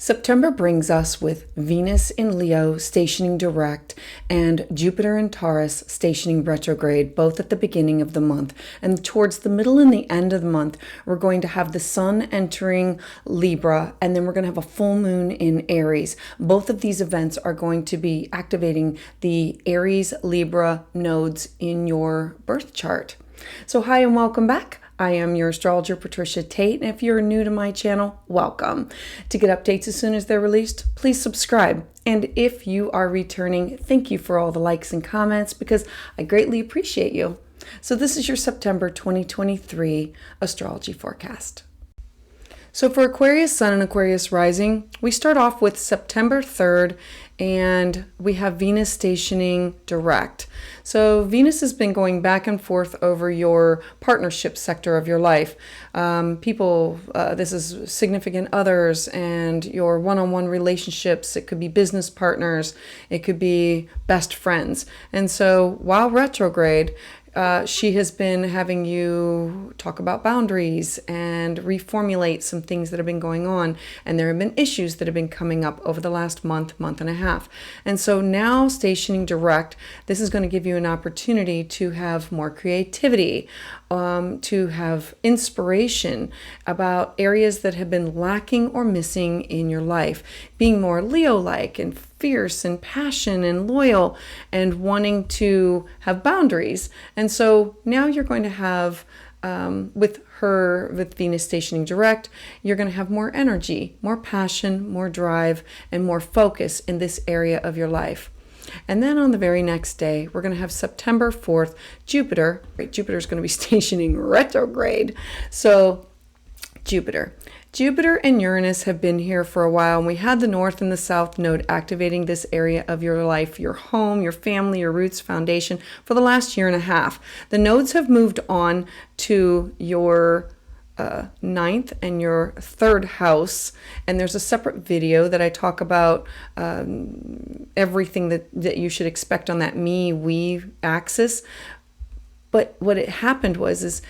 September brings us with Venus in Leo stationing direct and Jupiter in Taurus stationing retrograde, both at the beginning of the month. And towards the middle and the end of the month, we're going to have the sun entering Libra, and then we're going to have a full moon in Aries. Both of these events are going to be activating the Aries Libra nodes in your birth chart. So hi and welcome back. I am your astrologer, Patricia Tate, and if you're new to my channel, welcome. To get updates as soon as they're released, please subscribe. And if you are returning, thank you for all the likes and comments because I greatly appreciate you. So this is your September 2023 astrology forecast. So for Aquarius Sun and Aquarius Rising, we start off with September 3rd and we have Venus stationing direct. So Venus has been going back and forth over your partnership sector of your life. This is significant others and your one-on-one relationships. It could be business partners. It could be best friends. And so while retrograde, she has been having you talk about boundaries and reformulate some things that have been going on. And there have been issues that have been coming up over the last month and a half. And so now stationing direct, this is going to give you an opportunity to have more creativity, to have inspiration about areas that have been lacking or missing in your life, being more Leo-like and fierce and passion and loyal and wanting to have boundaries. And so now you're going to have, with Venus stationing direct, you're going to have more energy, more passion, more drive, and more focus in this area of your life. And then on the very next day, we're going to have September 4th, Jupiter is going to be stationing retrograde. So Jupiter and Uranus have been here for a while, and we had the North and the South node activating this area of your life, your home, your family, your roots, foundation for the last year and a half. The nodes have moved on to your ninth and your third house, and there's a separate video that I talk about everything that you should expect on that we axis. But what it happened is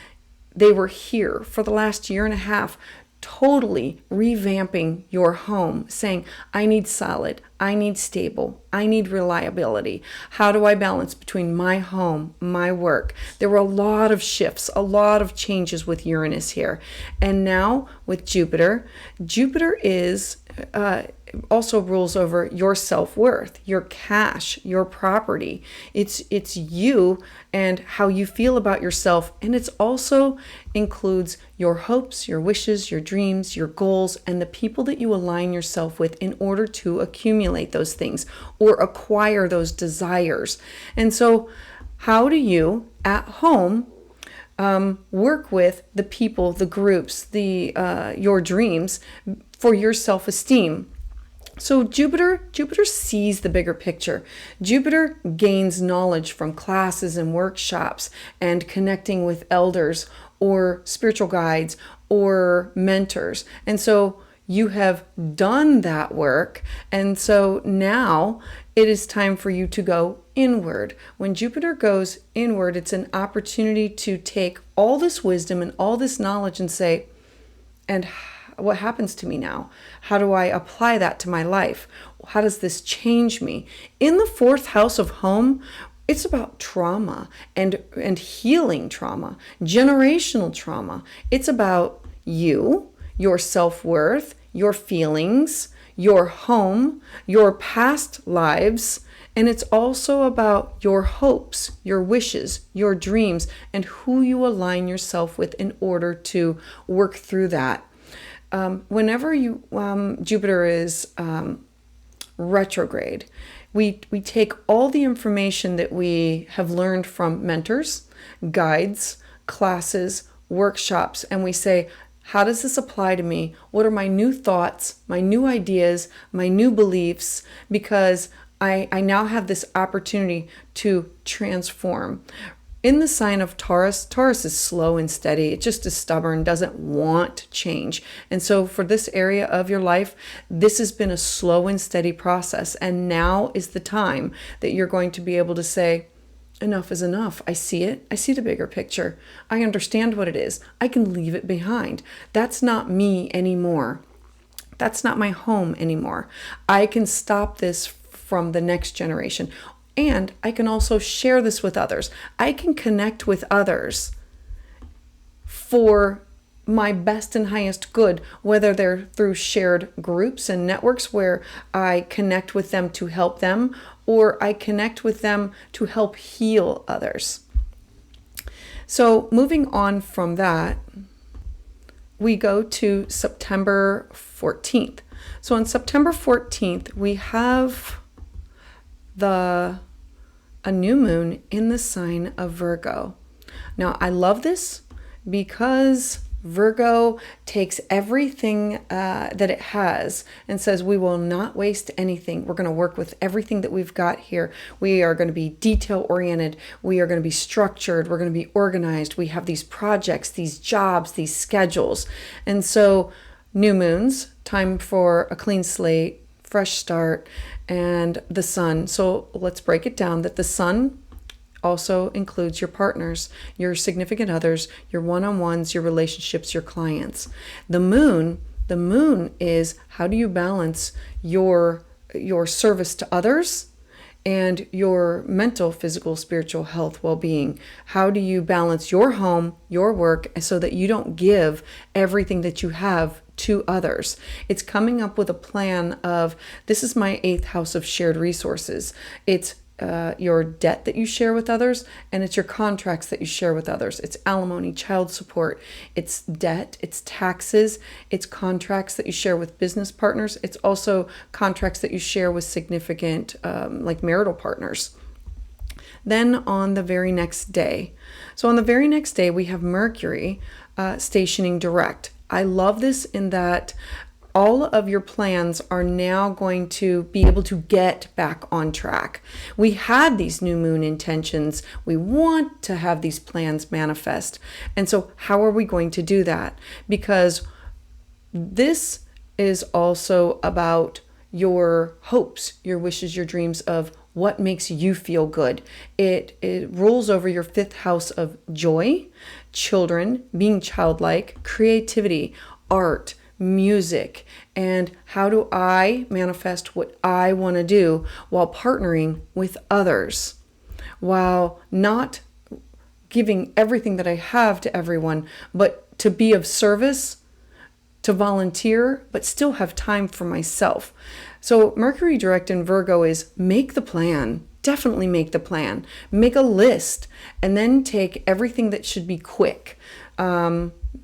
they were here for the last year and a half, totally revamping your home, saying, I need solid, I need stable, I need reliability. How do I balance between my home, my work? There were a lot of shifts, a lot of changes with Uranus here. And now with Jupiter is also rules over your self-worth, your cash, your property. It's you and how you feel about yourself. And it's also includes your hopes, your wishes, your dreams, your goals, and the people that you align yourself with in order to accumulate those things or acquire those desires. And so how do you at home work with the people, the groups, your dreams for your self-esteem? So Jupiter sees the bigger picture. Jupiter gains knowledge from classes and workshops and connecting with elders or spiritual guides or mentors. And so you have done that work. And so now it is time for you to go inward. When Jupiter goes inward, it's an opportunity to take all this wisdom and all this knowledge and say, and what happens to me now? How do I apply that to my life? How does this change me? In the fourth house of home, it's about trauma and healing trauma, generational trauma. It's about you, your self-worth, your feelings, your home, your past lives, and it's also about your hopes, your wishes, your dreams, and who you align yourself with in order to work through that. Whenever Jupiter is retrograde, we take all the information that we have learned from mentors, guides, classes, workshops, and we say, how does this apply to me? What are my new thoughts, my new ideas, my new beliefs? Because I now have this opportunity to transform. In the sign of Taurus is slow and steady. It just is stubborn, doesn't want change. And so for this area of your life, this has been a slow and steady process. And now is the time that you're going to be able to say, enough is enough. I see it. I see the bigger picture. I understand what it is. I can leave it behind. That's not me anymore. That's not my home anymore. I can stop this from the next generation. And I can also share this with others. I can connect with others for my best and highest good, whether they're through shared groups and networks where I connect with them to help them, or I connect with them to help heal others. So moving on from that, we go to September 14th. So on September 14th, we have a new moon in the sign of Virgo. Now, I love this because Virgo takes everything that it has and says, we will not waste anything. We're going to work with everything that we've got here. We are going to be detail oriented. We are going to be structured. We're going to be organized. We have these projects, these jobs, these schedules. And so new moons, time for a clean slate, fresh start, and the sun. So let's break it down that the sun also includes your partners, your significant others, your one-on-ones, your relationships, your clients. The moon is how do you balance your service to others and your mental, physical, spiritual health, well-being. How do you balance your home, your work, so that you don't give everything that you have to others? It's coming up with a plan of, this is my 8th house of shared resources. It's your debt that you share with others, and it's your contracts that you share with others. It's alimony, child support, it's debt, it's taxes, it's contracts that you share with business partners. It's also contracts that you share with significant, like marital partners. Then on the very next day, we have Mercury stationing direct. I love this in that all of your plans are now going to be able to get back on track. We had these new moon intentions. We want to have these plans manifest. And so how are we going to do that? Because this is also about your hopes, your wishes, your dreams of what makes you feel good. It rules over your 5th house of joy, children, being childlike, creativity, art, music, and how do I manifest what I want to do while partnering with others, while not giving everything that I have to everyone, but to be of service, to volunteer, but still have time for myself. So Mercury direct in Virgo is make the plan. Definitely make the plan. Make a list, and then take everything that should be quick.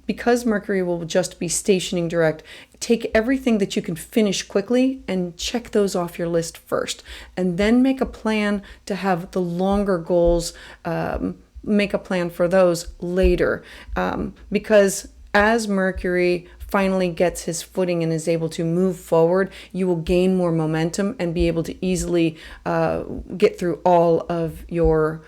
Because Mercury will just be stationing direct, take everything that you can finish quickly and check those off your list first. And then make a plan to have the longer goals, make a plan for those later. Because as Mercury finally gets his footing and is able to move forward, you will gain more momentum and be able to easily get through all of your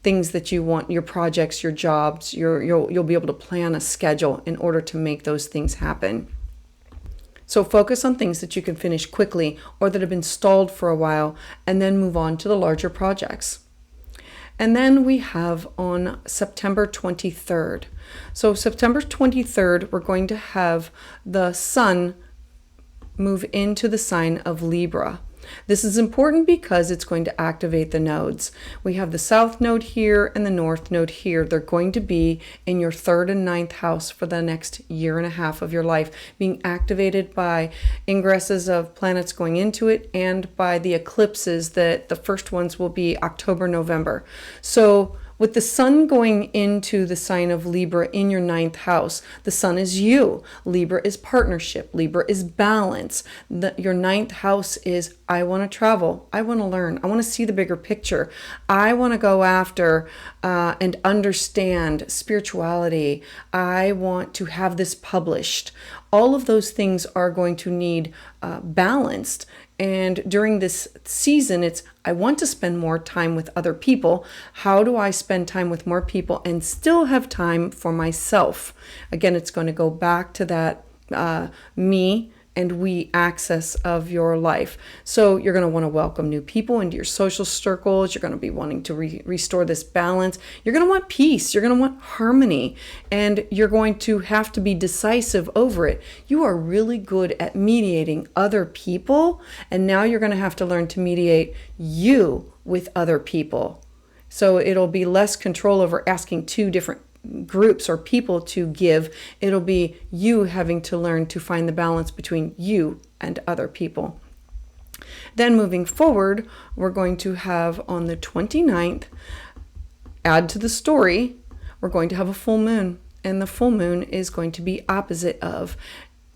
things that you want, your projects, your jobs. You'll be able to plan a schedule in order to make those things happen. So focus on things that you can finish quickly or that have been stalled for a while, and then move on to the larger projects. And then we have on September 23rd. So September 23rd, we're going to have the sun move into the sign of Libra. This is important because it's going to activate the nodes. We have the south node here and the north node here. They're going to be in your 3rd and 9th house for the next year and a half of your life, being activated by ingresses of planets going into it and by the eclipses that the first ones will be October, November. So with the sun going into the sign of Libra in your 9th house, the sun is you. Libra is partnership. Libra is balance. Your 9th house is, I want to travel. I want to learn. I want to see the bigger picture. I want to go after and understand spirituality. I want to have this published. All of those things are going to need balanced. And during this season, it's, I want to spend more time with other people. How do I spend time with more people and still have time for myself? Again, it's going to go back to that me and we access of your life. So you're going to want to welcome new people into your social circles. You're going to be wanting to restore this balance. You're going to want peace. You're going to want harmony, and you're going to have to be decisive over it. You are really good at mediating other people, and now you're going to have to learn to mediate you with other people. So it'll be less control over asking two different groups or people to give. It'll be you having to learn to find the balance between you and other people. Then moving forward, we're going to have on the 29th, add to the story, we're going to have a full moon. And the full moon is going to be opposite of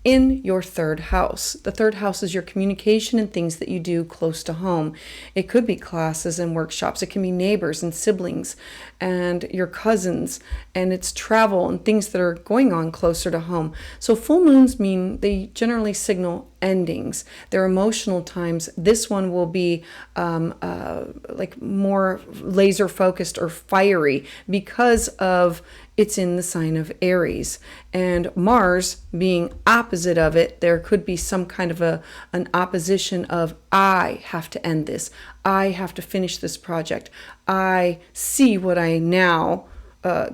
in your third house. The third house is your communication and things that you do close to home. It could be classes and workshops. It can be neighbors and siblings and your cousins, and it's travel and things that are going on closer to home. So full moons mean they generally signal endings. They're emotional times. This one will be like more laser focused or fiery because of it's in the sign of Aries, and Mars being opposite of it, there could be some kind of an opposition of I have to end this. I have to finish this project. I see what I now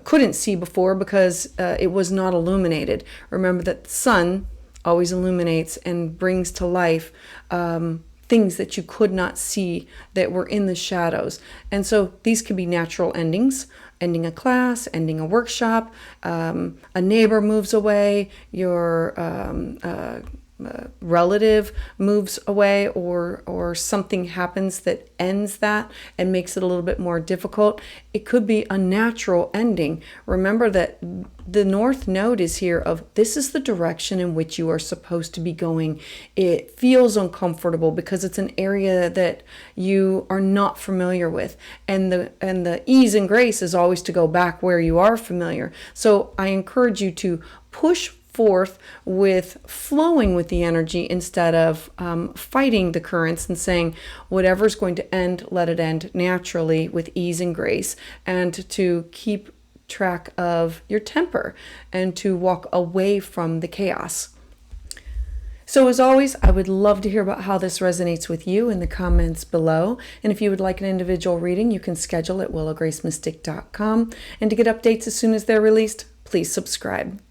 couldn't see before because it was not illuminated. Remember that the sun always illuminates and brings to life things that you could not see that were in the shadows. And so these could be natural endings. Ending a class, ending a workshop, a neighbor moves away, your relative moves away, or something happens that ends that and makes it a little bit more difficult. It could be a natural ending. Remember that the North Node is here of this is the direction in which you are supposed to be going. It feels uncomfortable because it's an area that you are not familiar with. And the ease and grace is always to go back where you are familiar. So I encourage you to push forth with flowing with the energy instead of fighting the currents and saying whatever's going to end, let it end naturally with ease and grace, and to keep track of your temper and to walk away from the chaos. So as always, I would love to hear about how this resonates with you in the comments below. And if you would like an individual reading, you can schedule at willowgracemystic.com. And to get updates as soon as they're released, please subscribe.